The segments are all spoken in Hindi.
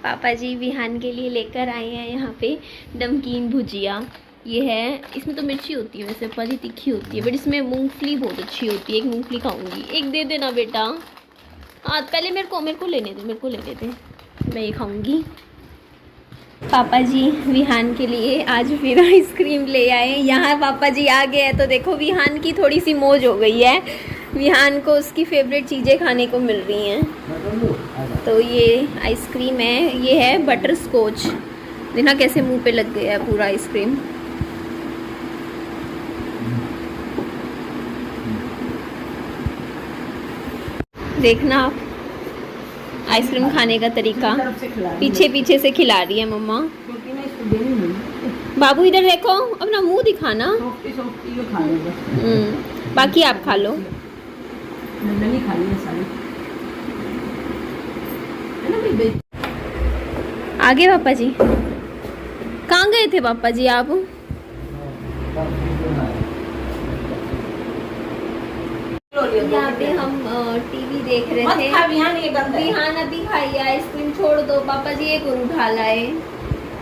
पापा जी विहान के लिए लेकर आए हैं यहाँ पे नमकीन भुजिया। ये है, इसमें तो मिर्ची होती है वैसे, पर ही तीखी होती है, बट इसमें मूंगफली बहुत अच्छी होती है। एक मूंगफली खाऊंगी, एक दे देना बेटा। हाँ पहले मेरे को लेने दे, मैं ये खाऊंगी। पापा जी विहान के लिए आज फिर आइसक्रीम ले आए। यहाँ पापा जी आ गए हैं तो देखो विहान की थोड़ी सी मौज हो गई है। विहान को उसकी फेवरेट चीज़ें खाने को मिल रही हैं। तो ये आइसक्रीम है, ये है बटर स्कॉच। देखना कैसे मुंह पे लग गया है पूरा आइसक्रीम। देखना आप आइसक्रीम खाने का तरीका, पीछे पीछे से खिला रही है मम्मा। बाबू इधर देखो, अपना मुंह दिखाना। बाकी आप खा लो। आगे पापा जी कहाँ गए थे पापा जी आप? यहाँ पे हम टीवी देख रहे थे। विहान अभी खाइए आइसक्रीम, छोड़ दो पापा जी, एक उठा लाए।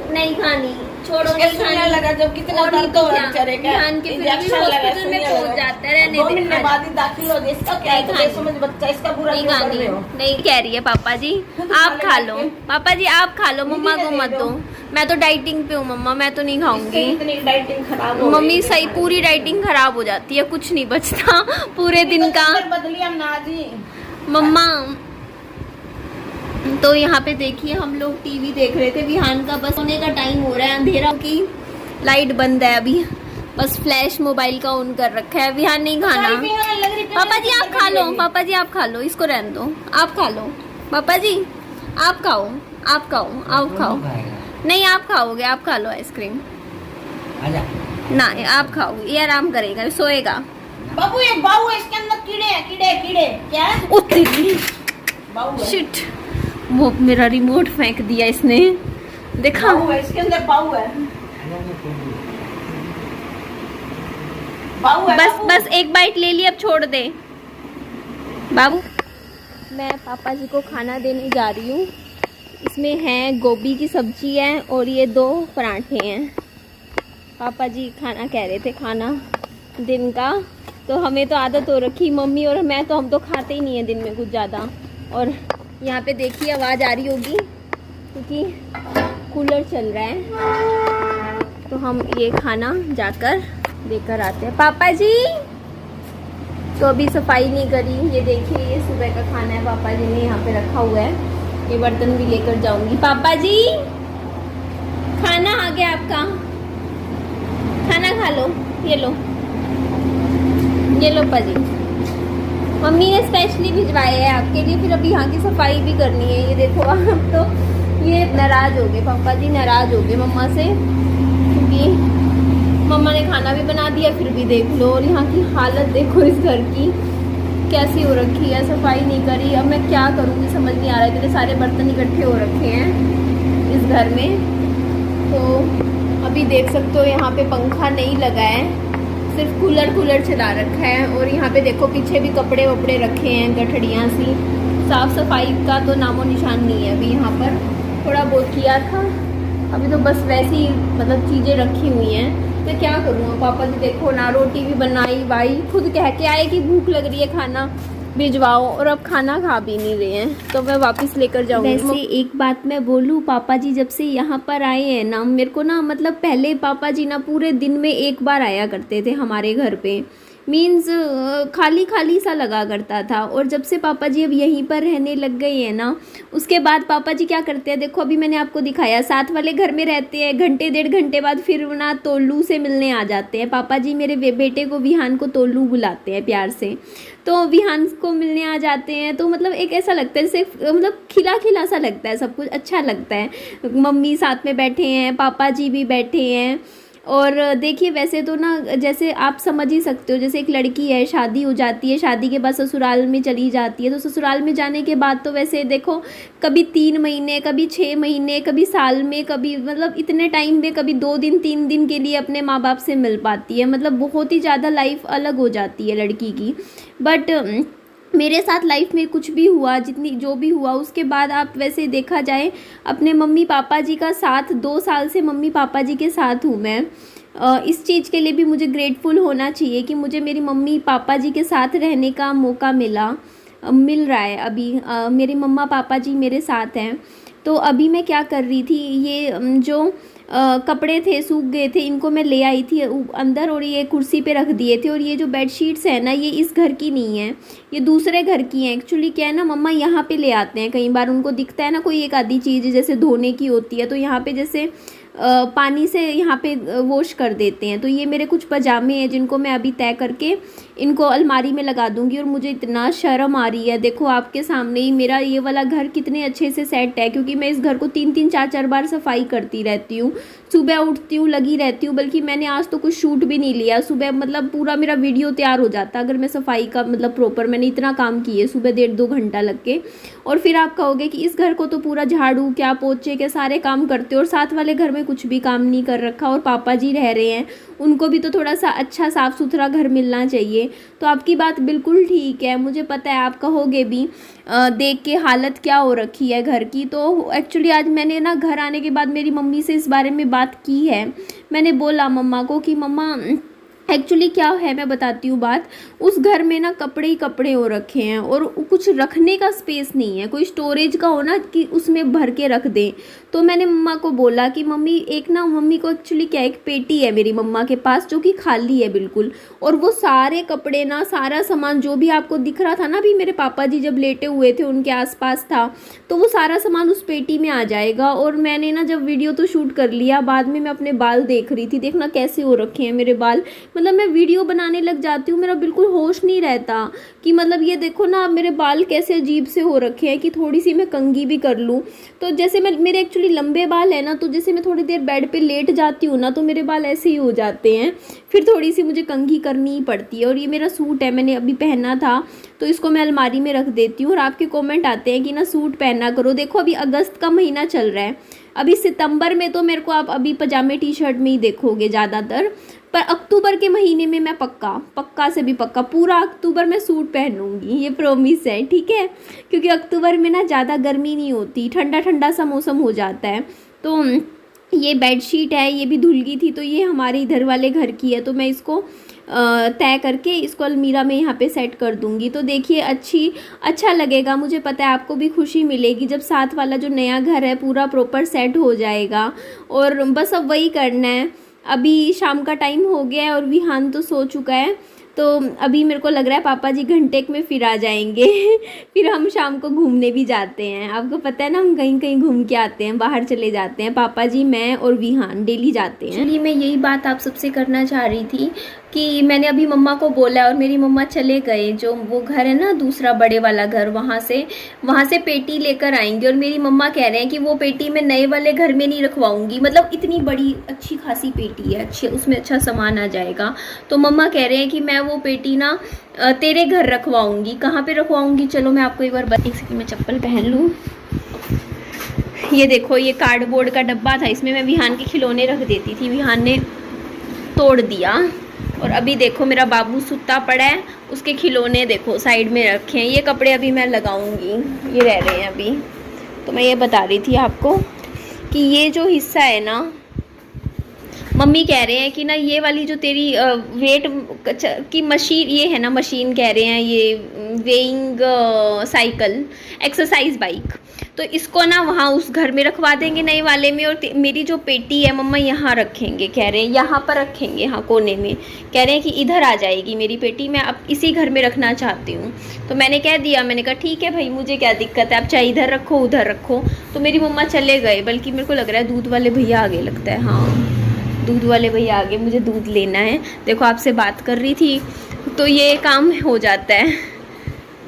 नहीं खानी, छोड़ो नहीं खानी। लगा जब कितना दर्द हो रहा है, विहान के फिर भी हॉस्पिटल में पहुंच जाता है। दाखिल हो गया, इसका क्या है? समझ बच्चा इसका बुरा नहीं खानी, नहीं कह रही है पापा जी। आप खा लो पापा जी, आप खा लो, मम्मा को मत दो। मैं तो डाइटिंग पे हूँ मम्मा, मैं तो नहीं खाऊंगी। डाइटिंग खराब हो मम्मी सही, पूरी डाइटिंग खराब हो जाती है, कुछ नहीं बचता पूरे दिन का। मम्मा तो यहाँ पे देखिए हम लोग टीवी देख रहे थे। विहान का बस सोने का टाइम हो रहा है, अंधेरा की लाइट बंद है अभी, बस फ्लैश मोबाइल का ऑन कर रखा है। विहान नहीं खाना। पापा जी आप खा लो, पापा जी आप खा लो, इसको रहने दो, आप खा लो। पापा जी आप खाओ, आप खाओ, आप खाओ। नहीं आप खाओगे, आप खा लो आइसक्रीम। ना आप खाओ, ये आराम करेगा, सोएगा। बाबू ये बाऊ है, इसके अंदर कीड़े हैं, कीड़े कीड़े क्या है? बाऊ है। शिट, वो मेरा रिमोट फेंक दिया इसने, देखा? बाऊ है, इसके अंदर बाऊ है। बाऊ है, बस बस एक बाइट ले ली, अब छोड़ दे बाबू। मैं पापा जी को खाना देने जा रही हूँ। इसमें है गोभी की सब्जी है और ये 2 पराठे हैं। पापा जी खाना कह रहे थे, खाना दिन का। तो हमें तो आदत हो रखी, मम्मी और मैं तो, हम तो खाते ही नहीं है दिन में कुछ ज़्यादा। और यहाँ पे देखिए आवाज़ आ रही होगी क्योंकि कूलर चल रहा है। तो हम ये खाना जाकर देकर आते हैं। पापा जी तो अभी सफाई नहीं करी, ये देखिए ये सुबह का खाना है, पापा जी ने यहाँ पे रखा हुआ है। ये बर्तन भी लेकर जाऊंगी। पापा जी खाना आ गया आपका, खाना खा लो। ये लो, ये लो पाजी, मम्मी ने स्पेशली भिजवाए हैं आपके लिए। फिर अभी यहाँ की सफाई भी करनी है। ये देखो आप तो ये नाराज हो गए, पापा जी नाराज हो गए मम्मा से, क्योंकि मम्मा ने खाना भी बना दिया फिर भी देख लो। और यहाँ की हालत देखो इस घर की कैसी हो रखी है, सफाई नहीं करी। अब मैं क्या करूँगी समझ नहीं आ रहा है, क्योंकि सारे बर्तन इकट्ठे हो रखे हैं इस घर में। तो अभी देख सकते हो यहाँ पे पंखा नहीं लगा है, सिर्फ कूलर चला रखा है। और यहाँ पे देखो पीछे भी कपड़े वपड़े रखे हैं, गठड़ियाँ सी। साफ़ सफाई का तो नामो निशान नहीं है अभी। यहाँ पर थोड़ा बहुत किया था, अभी तो बस वैसी मतलब चीज़ें रखी हुई हैं। तो क्या करूँ पापा जी देखो ना, रोटी भी बनाई, भाई खुद कह के आए कि भूख लग रही है खाना भिजवाओ, और अब खाना खा भी नहीं रहे हैं। तो मैं वापस लेकर जाऊँगी। वैसे एक बात मैं बोलूँ, पापा जी जब से यहाँ पर आए हैं ना, मेरे को ना मतलब पहले पापा जी ना पूरे दिन में एक बार आया करते थे हमारे घर पे। मीन्स खाली खाली सा लगा करता था। और जब से पापा जी अब यहीं पर रहने लग गए हैं ना, उसके बाद पापा जी क्या करते हैं, देखो अभी मैंने आपको दिखाया, साथ वाले घर में रहते हैं, घंटे 1.5 घंटे बाद फिर ना तोल्लू से मिलने आ जाते हैं। पापा जी मेरे बेटे को, विहान को तोल्लू बुलाते हैं प्यार से, तो विहान को मिलने आ जाते हैं। तो मतलब एक ऐसा लगता है जैसे मतलब खिला खिला सा लगता है, सब कुछ अच्छा लगता है। मम्मी साथ में बैठे हैं, पापा जी भी बैठे हैं। और देखिए वैसे तो ना, जैसे आप समझ ही सकते हो, जैसे एक लड़की है, शादी हो जाती है, शादी के बाद ससुराल में चली जाती है, तो ससुराल में जाने के बाद तो वैसे देखो कभी 3 महीने, कभी 6 महीने, कभी साल में, कभी मतलब इतने टाइम में कभी 2 दिन 3 दिन के लिए अपने माँ बाप से मिल पाती है। मतलब बहुत ही ज़्यादा लाइफ अलग हो जाती है लड़की की। बट मेरे साथ लाइफ में कुछ भी हुआ, जितनी जो भी हुआ, उसके बाद आप वैसे देखा जाए अपने मम्मी पापा जी का साथ 2 साल से मम्मी पापा जी के साथ हूँ मैं। इस चीज़ के लिए भी मुझे ग्रेटफुल होना चाहिए कि मुझे मेरी मम्मी पापा जी के साथ रहने का मौका मिल रहा है अभी। मेरे मम्मा पापा जी मेरे साथ हैं। तो अभी मैं क्या कर रही थी, ये जो कपड़े थे सूख गए थे, इनको मैं ले आई थी अंदर और ये कुर्सी पे रख दिए थे। और ये जो बेडशीट्स है ना, ये इस घर की नहीं है, ये दूसरे घर की हैं। एक्चुअली क्या है ना, मम्मा यहाँ पे ले आते हैं, कई बार उनको दिखता है ना कोई एक आधी चीज़ जैसे धोने की होती है, तो यहाँ पे जैसे पानी से यहाँ पे वॉश कर देते हैं। तो ये मेरे कुछ पजामे हैं जिनको मैं अभी तय करके इनको अलमारी में लगा दूंगी। और मुझे इतना शर्म आ रही है, देखो आपके सामने ही मेरा ये वाला घर कितने अच्छे से सेट है, क्योंकि मैं इस घर को 3-3 4-4 बार सफाई करती रहती हूँ, सुबह उठती हूँ लगी रहती हूँ। बल्कि मैंने आज तो कुछ शूट भी नहीं लिया सुबह, मतलब पूरा मेरा वीडियो तैयार हो जाता अगर मैं सफाई का मतलब प्रॉपर, मैंने इतना काम किए सुबह 1.5-2 घंटा लग के। और फिर आप कहोगे कि इस घर को तो पूरा झाड़ू क्या पोछे के सारे काम करते हो, और साथ वाले घर में कुछ भी काम नहीं कर रखा, और पापा जी रह रहे हैं, उनको भी तो थोड़ा सा अच्छा साफ़ सुथरा घर मिलना चाहिए। तो आपकी बात बिल्कुल ठीक है, मुझे पता है आप कहोगे भी देख के हालत क्या हो रखी है घर की। तो एक्चुअली आज मैंने ना घर आने के बाद मेरी मम्मी से इस बारे में बात की है। मैंने बोला मम्मा को कि मम्मा एक्चुअली क्या है, मैं बताती हूँ बात। उस घर में ना कपड़े ही कपड़े हो रखे हैं और कुछ रखने का स्पेस नहीं है, कोई स्टोरेज का हो ना कि उसमें भर के रख दें। तो मैंने मम्मा को बोला कि मम्मी एक ना, मम्मी को एक्चुअली क्या, एक पेटी है मेरी मम्मा के पास जो कि खाली है बिल्कुल, और वो सारे कपड़े ना, सारा सामान जो भी आपको दिख रहा था ना अभी मेरे पापा जी जब लेटे हुए थे उनके आसपास था, तो वो सारा सामान उस पेटी में आ जाएगा। और मैंने ना जब वीडियो तो शूट कर लिया, बाद में मैं अपने बाल देख रही थी, देखना कैसे हो रखे हैं मेरे बाल। मतलब मैं वीडियो बनाने लग जाती हूँ, मेरा बिल्कुल होश नहीं रहता कि मतलब ये देखो ना मेरे बाल कैसे अजीब से हो रखे हैं कि थोड़ी सी मैं कंघी भी कर लूँ तो जैसे मेरे एक्चुअली लंबे बाल है ना, तो जैसे मैं थोड़ी देर बेड पे लेट जाती हूँ ना तो मेरे बाल ऐसे ही हो जाते हैं, फिर थोड़ी सी मुझे कंघी करनी ही पड़ती है। और ये मेरा सूट है, मैंने अभी पहना था तो इसको मैं अलमारी में रख देती हूँ। और आपके कमेंट आते हैं कि ना सूट पहना करो, देखो अभी अगस्त का महीना चल रहा है, अभी सितंबर में तो मेरे को आप अभी पजामे टी शर्ट में ही देखोगे ज़्यादातर, पर अक्टूबर के महीने में मैं पक्का से भी पक्का पूरा अक्टूबर में सूट पहनूंगी, ये प्रॉमिस है, ठीक है। क्योंकि अक्टूबर में ना ज़्यादा गर्मी नहीं होती, ठंडा ठंडा सा मौसम हो जाता है। तो ये बेडशीट है, ये भी धुल गई थी, तो ये हमारे इधर वाले घर की है, तो मैं इसको तय करके इसको अलमीरा में यहाँ पे सेट कर दूँगी। तो देखिए अच्छा लगेगा, मुझे पता है आपको भी खुशी मिलेगी जब साथ वाला जो नया घर है पूरा प्रॉपर सेट हो जाएगा। और बस अब वही करना है। अभी शाम का टाइम हो गया है और विहान तो सो चुका है, तो अभी मेरे को लग रहा है पापा जी घंटे में फिर आ जाएंगे फिर हम शाम को घूमने भी जाते हैं, आपको पता है ना हम कहीं कहीं घूम के आते हैं, बाहर चले जाते हैं, पापा जी मैं और विहान डेली जाते हैं। चलिए मैं यही बात आप सबसे करना चाह रही थी कि मैंने अभी मम्मा को बोला और मेरी मम्मा चले गए, जो वो घर है ना दूसरा बड़े वाला घर, वहाँ से पेटी लेकर आएंगे। और मेरी मम्मा कह रहे हैं कि वो पेटी मैं नए वाले घर में नहीं रखवाऊंगी, मतलब इतनी बड़ी अच्छी खासी पेटी है, अच्छी उसमें अच्छा सामान आ जाएगा। तो मम्मा कह रहे हैं कि मैं वो पेटी ना तेरे घर रखवाऊंगी। कहाँ पे रखवाऊंगी चलो मैं आपको एक बार एक सेकंड में चप्पल पहन लूँ। ये देखो ये कार्डबोर्ड का डब्बा था, इसमें मैं विहान के खिलौने रख देती थी, विहान ने तोड़ दिया। और अभी देखो मेरा बाबू सुता पड़ा है, उसके खिलौने देखो साइड में रखे हैं। ये कपड़े अभी मैं लगाऊंगी, ये रह रहे हैं अभी। तो मैं ये बता रही थी आपको कि ये जो हिस्सा है ना, मम्मी कह रहे हैं कि ना ये वाली जो तेरी वेट की मशीन, ये है ना मशीन कह रहे हैं, ये वेइंग साइकिल एक्सरसाइज बाइक, तो इसको ना वहाँ उस घर में रखवा देंगे नए वाले में। और मेरी जो पेटी है मम्मा यहाँ रखेंगे, कह रहे हैं यहाँ पर रखेंगे, यहाँ कोने में, कह रहे हैं कि इधर आ जाएगी मेरी पेटी, मैं अब इसी घर में रखना चाहती हूँ। तो मैंने कह दिया, मैंने कहा ठीक है भाई मुझे क्या दिक्कत है, आप चाहे इधर रखो उधर रखो। तो मेरी मम्मा चले गए, बल्कि मेरे को लग रहा है दूध वाले भैया आगे, लगता है हाँ दूध वाले भैया आगे, मुझे दूध लेना है। देखो आपसे बात कर रही थी तो ये काम हो जाता है।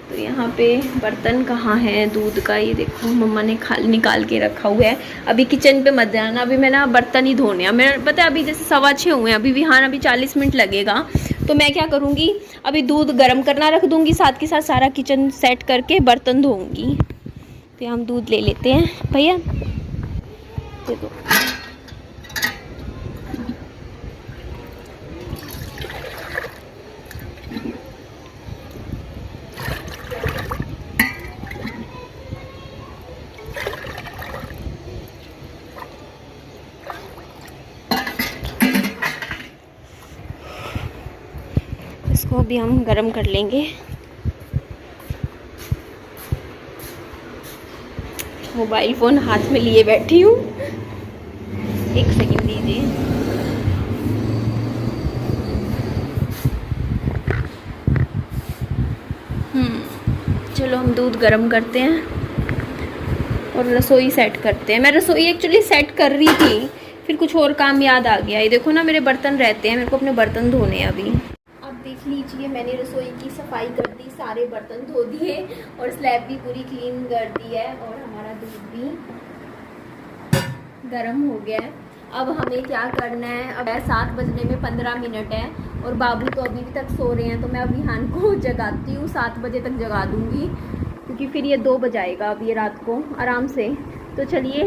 तो यहाँ पे बर्तन कहाँ है दूध का, ये देखो मम्मा ने निकाल के रखा हुआ है। अभी किचन पे मत जाना, अभी मैं ना बर्तन ही धोने हैं। मेरा पता है अभी जैसे 6:15 हुए हैं, अभी विहान अभी 40 मिनट लगेगा। तो मैं क्या करूँगी, अभी दूध गर्म करना रख दूँगी, साथ के साथ सारा किचन सेट करके बर्तन धोऊँगी। तो हम दूध ले लेते हैं भैया, दे दो। इसको अभी हम गरम कर लेंगे। मोबाइल फ़ोन हाथ में लिए बैठी हूँ, एक सेकंड दीजिए। चलो हम दूध गरम करते हैं और रसोई सेट करते हैं। मैं रसोई एक्चुअली सेट कर रही थी, फिर कुछ और काम याद आ गया। ये देखो ना, मेरे बर्तन रहते हैं, मेरे को अपने बर्तन धोने हैं अभी। अब देख लीजिए, मैंने रसोई की सफाई कर दी, सारे बर्तन धो दिए और स्लैब भी पूरी क्लीन कर दी है और हमारा दूध भी गर्म हो गया है। अब हमें क्या करना है, अब 7 बजने में 15 मिनट है और बाबू तो अभी तक सो रहे हैं, तो मैं अब विहान को जगाती हूँ, 7 बजे तक जगा दूँगी, क्योंकि फिर ये 2 बजाएगा अब ये रात को आराम से। तो चलिए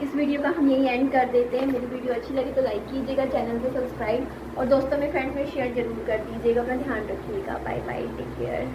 इस वीडियो का हम यही एंड कर देते हैं। मेरी वीडियो अच्छी लगी तो लाइक कीजिएगा, चैनल को सब्सक्राइब और दोस्तों में फ्रेंड्स में शेयर जरूर कर दीजिएगा। अपना ध्यान रखिएगा। Bye bye, take care.